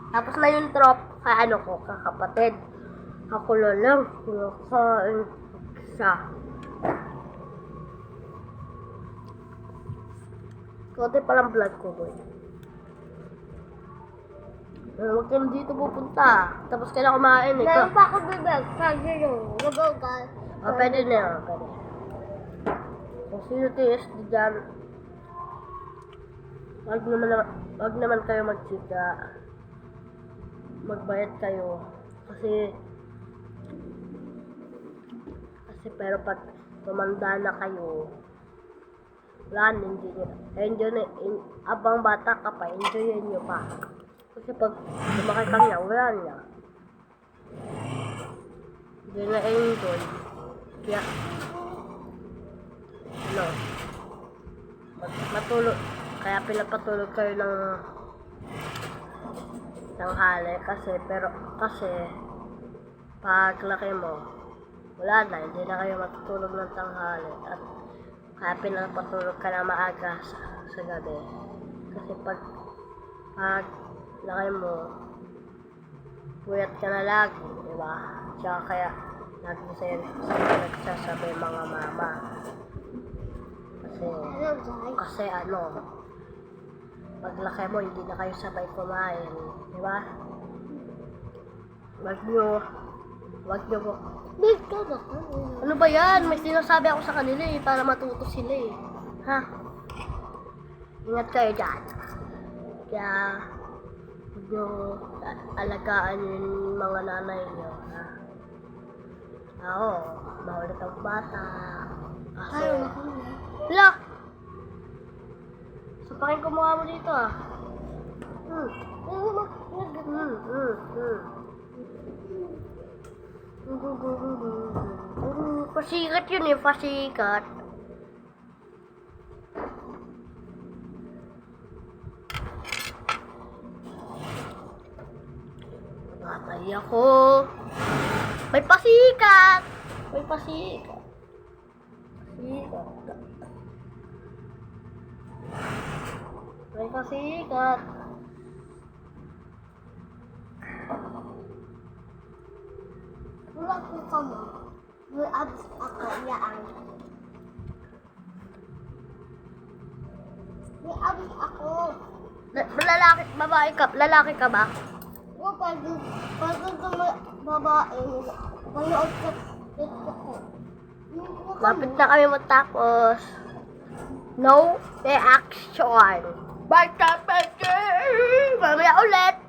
Tapos na yung trop, ano ko, kakapatid. Ako na lang, kinakain siya. Konti palang vlog ko, boy. Huwag kang dito pupunta. Tapos ka na kumain, eh. Meron pa ako bibig. Sabi nyo, nag-ugal. Pwede na yun, pwede. Kung sino tiis, di dyan. Wag naman kayo magchika. Magbayad kayo. Kasi pero pag tumanda na kayo, wala, hindi nyo. Enjoy na, abang bata ka pa, enjoyin nyo pa. Kasi pag lumaki ka niya, wala niya. Hindi na enjoy. Kaya, ano, matulog, kaya pinapatulog kayo ng tanghali kasi, pag laki mo, wala na, hindi na kayo matutulog ng tanghali at kaya pinapatulog ka na maaga sa gabi. Kasi pag laki mo, puyat ka na lagi, di ba? Tsaka kaya lagi sa'yo nagsasabi mga mama. Kasi pag laki mo, hindi na kayo sabay kumain, di ba? Wag nyo po. Dito na. Ano ba yan? May sinasabi ako sa kanila eh, para matuto sila eh. Ha? Ingat kayo dyan. Kaya, huwag nyo alagaan yung mga nanay nyo. Ha? Oo, maulit ang bata. Kasi, hala! Sapakin ko mukha mo dito ah. Pasikat yun eh, pasikat. Matay ako. May pasikat. May pasikat. May pasikat. Wala ko ka mo. May abs ako, yaan. May abs ako. Lalaki, babae ka, lalaki ka ba? Huwag pwede babae. Manood ka dito ko. Lapit na kami matapos. No reaction. Bye, kapatid! Mamaya ulit!